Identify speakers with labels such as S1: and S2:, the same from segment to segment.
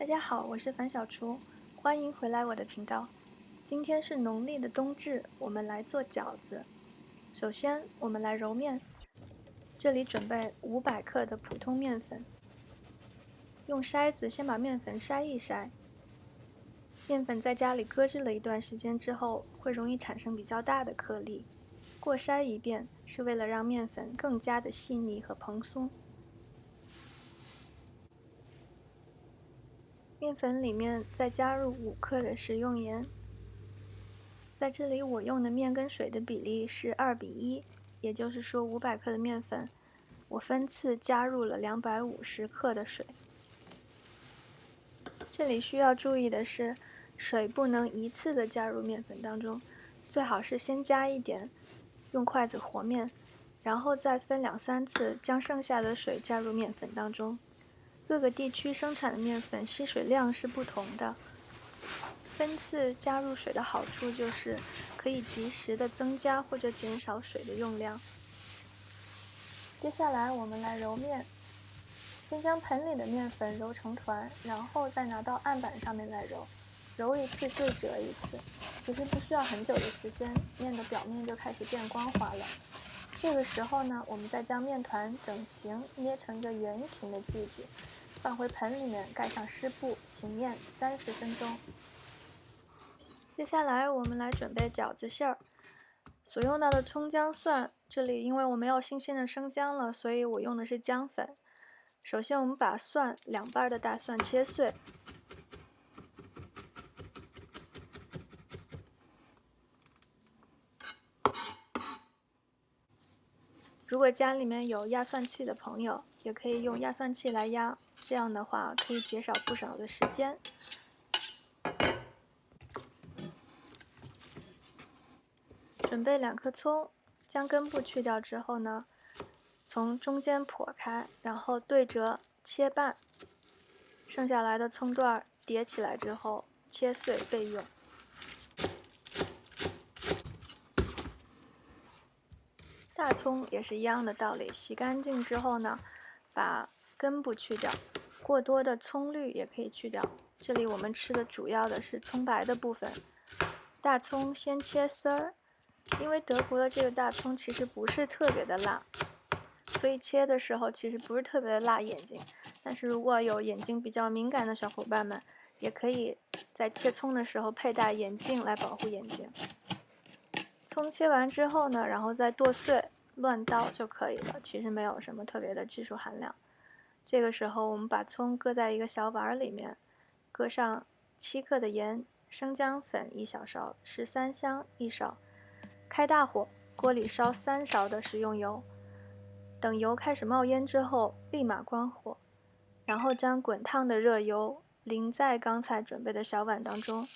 S1: 大家好，我是樊小厨，欢迎回来我的频道。今天是农历的冬至，我们来做饺子。首先，我们来揉面。这里准备500克的普通面粉，用筛子先把面粉筛一筛。面粉在家里搁置了一段时间之后，会容易产生比较大的颗粒。过筛一遍是为了让面粉更加的细腻和蓬松。面粉里面再加入5克的食用盐。在这里我用的面跟水的比例是2:1，也就是说500克的面粉，我分次加入了250克的水。这里需要注意的是，水不能一次的加入面粉当中，最好是先加一点，用筷子和面，然后再分2-3次将剩下的水加入面粉当中。各个地区生产的面粉吸水量是不同的，分次加入水的好处就是可以及时的增加或者减少水的用量。接下来我们来揉面，先将盆里的面粉揉成团，然后再拿到案板上面来揉，揉一次对折一次。其实不需要很久的时间，面的表面就开始变光滑了。这个时候呢，我们再将面团整形，捏成一个圆形的剂子，放回盆里面，盖上湿布，醒面30分钟。接下来我们来准备饺子馅儿。所用到的葱姜蒜，这里因为我没有新鲜的生姜了，所以我用的是姜粉。首先我们把蒜2瓣的大蒜切碎，如果家里面有压蒜器的朋友，也可以用压蒜器来压，这样的话可以节省不少的时间。准备2颗葱，将根部去掉之后呢，从中间剖开，然后对折切半，剩下来的葱段叠起来之后切碎备用。大葱也是一样的道理，洗干净之后呢，把根部去掉，过多的葱绿也可以去掉。这里我们吃的主要的是葱白的部分。大葱先切丝儿，因为德国的这个大葱其实不是特别的辣，所以切的时候其实不是特别的辣眼睛。但是如果有眼睛比较敏感的小伙伴们，也可以在切葱的时候佩戴眼镜来保护眼睛。葱切完之后呢，然后再剁碎，乱刀就可以了，其实没有什么特别的技术含量。这个时候我们把葱搁在一个小碗里面，搁上7克的盐，生姜粉1小勺，十三香1勺，开大火，锅里烧3勺的食用油。等油开始冒烟之后，立马关火，然后将滚烫的热油淋在刚才准备的小碗当中。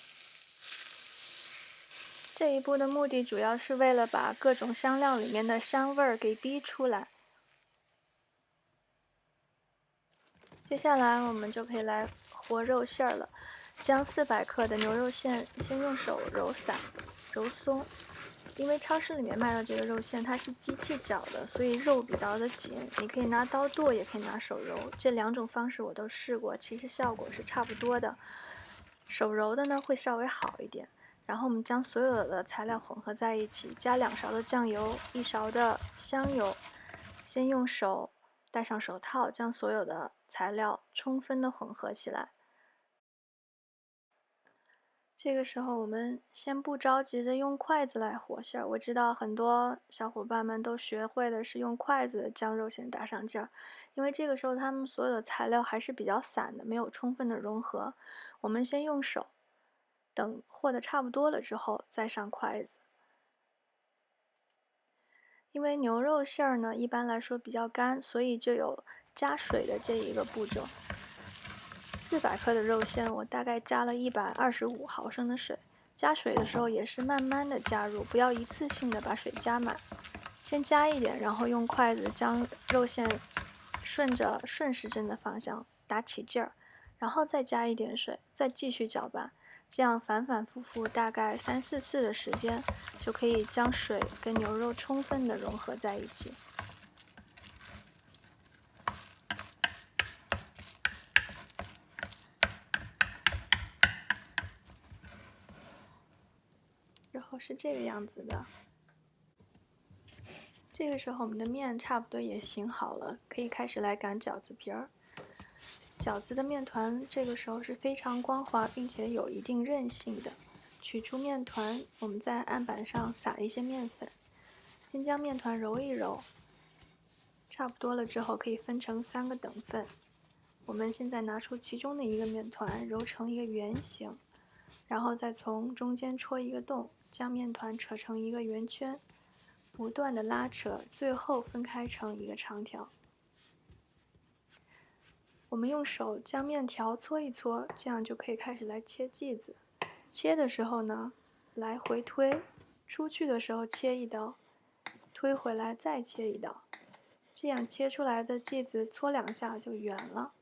S1: 这一步的目的主要是为了把各种香料里面的香味儿给逼出来。接下来我们就可以来和肉馅儿了。将400克的牛肉馅先用手揉散、揉松。因为超市里面卖的这个肉馅它是机器搅的，所以肉比较的紧。你可以拿刀剁，也可以拿手揉，这2种方式我都试过，其实效果是差不多的。手揉的呢会稍微好一点。然后我们将所有的材料混合在一起，加2勺的酱油，1勺的香油，先用手戴上手套，将所有的材料充分的混合起来。这个时候我们先不着急着用筷子来和馅儿，我知道很多小伙伴们都学会的是用筷子将肉馅打上劲儿，因为这个时候他们所有的材料还是比较散的，没有充分的融合。我们先用手，等和的差不多了之后再上筷子。因为牛肉馅儿呢一般来说比较干，所以就有加水的这一个步骤。400克的肉馅我大概加了125毫升的水，加水的时候也是慢慢的加入，不要一次性的把水加满。先加一点，然后用筷子将肉馅顺着顺时针的方向打起劲儿，然后再加一点水，再继续搅拌。这样反反复复大概3-4次的时间，就可以将水跟牛肉充分的融合在一起。候是这个样子的。这个时候我们的面差不多也醒好了，可以开始来擀饺子皮儿。饺子的面团这个时候是非常光滑并且有一定韧性的。取出面团，我们在案板上撒一些面粉，先将面团揉一揉，差不多了之后可以分成3个等份。我们现在拿出其中的一个面团，揉成一个圆形，然后再从中间戳一个洞，将面团扯成一个圆圈，不断的拉扯，最后分开成一个长条。我们用手将面条搓一搓，这样就可以开始来切剂子。切的时候呢，来回推，出去的时候切一刀，推回来再切一刀，这样切出来的剂子搓2下就圆了。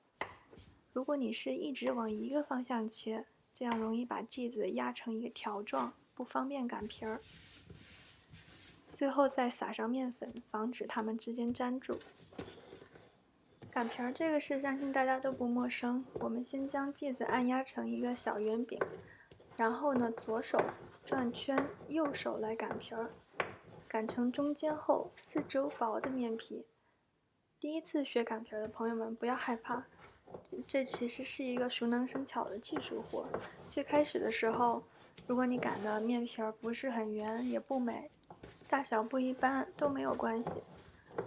S1: 如果你是一直往一个方向切，这样容易把剂子压成一个条状，不方便擀皮儿。最后再撒上面粉，防止它们之间粘住。擀皮儿这个事相信大家都不陌生。我们先将剂子按压成一个小圆饼，然后呢，左手转圈，右手来擀皮儿，擀成中间厚、四周薄的面皮。第一次学擀皮儿的朋友们不要害怕，这其实是一个熟能生巧的技术活。最开始的时候，如果你擀的面皮儿不是很圆，也不美，大小不一般都没有关系，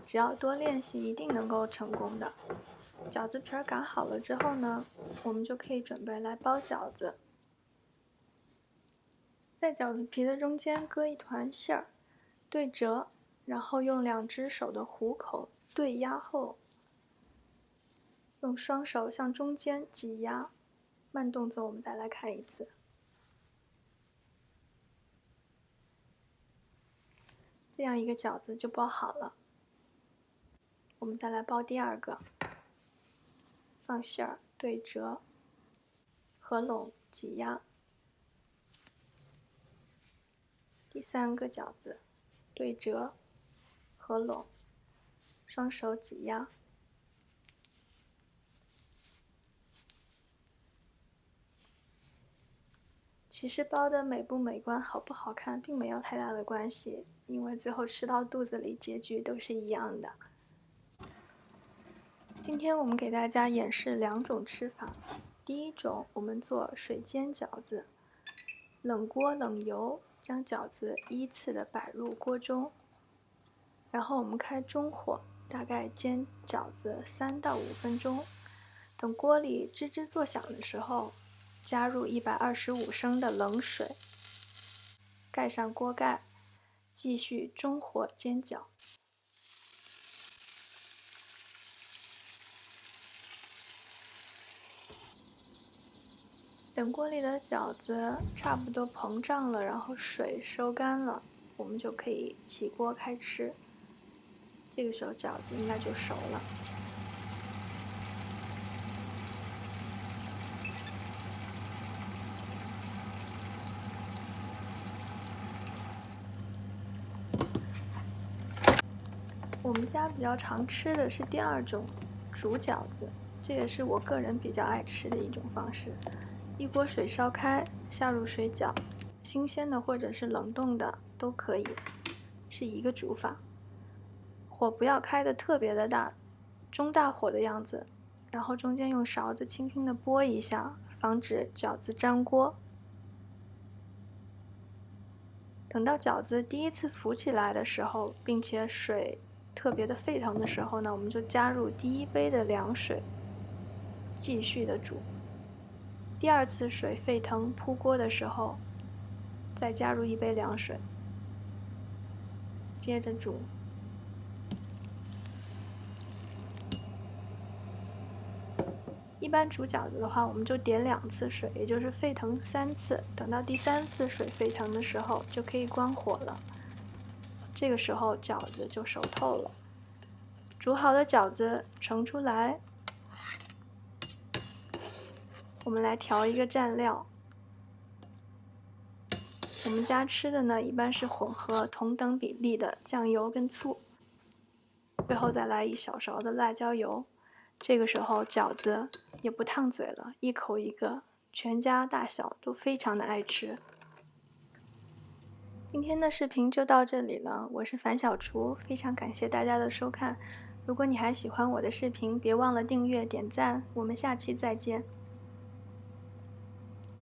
S1: 只要多练习，一定能够成功的。饺子皮儿擀好了之后呢，我们就可以准备来包饺子。在饺子皮的中间搁一团馅儿，对折，然后用2只手的虎口对压后，用双手向中间挤压。慢动作我们再来看一次。这样一个饺子就包好了。我们再来包第2个，放馅儿对折，合拢挤压。第3个饺子对折，合拢，双手挤压。其实包的美不美观、好不好看并没有太大的关系，因为最后吃到肚子里结局都是一样的。今天我们给大家演示2种吃法。第一种，我们做水煎饺子，冷锅冷油，将饺子依次的摆入锅中，然后我们开中火，大概煎饺子3到5分钟。等锅里吱吱作响的时候，加入125升的冷水，盖上锅盖，继续中火煎饺。等锅里的饺子差不多膨胀了，然后水收干了，我们就可以起锅开吃。这个时候饺子应该就熟了。我们家比较常吃的是第2种，煮饺子，这也是我个人比较爱吃的一种方式。一锅水烧开，下入水饺，新鲜的或者是冷冻的都可以，是一个煮法。火不要开得特别的大，中大火的样子，然后中间用勺子轻轻地拨一下，防止饺子粘锅。等到饺子第一次浮起来的时候，并且水特别的沸腾的时候呢，我们就加入第1杯的凉水，继续的煮。第2次水沸腾扑锅的时候，再加入1杯凉水，接着煮。一般煮饺子的话，我们就点2次水，也就是沸腾3次。等到第3次水沸腾的时候，就可以关火了。这个时候饺子就熟透了。煮好的饺子盛出来，我们来调一个蘸料。我们家吃的呢，一般是混合同等比例的酱油跟醋，最后再来1小勺的辣椒油。这个时候饺子也不烫嘴了，一口一个，全家大小都非常的爱吃。今天的视频就到这里了，我是樊小厨，非常感谢大家的收看。如果你还喜欢我的视频，别忘了订阅、点赞，我们下期再见。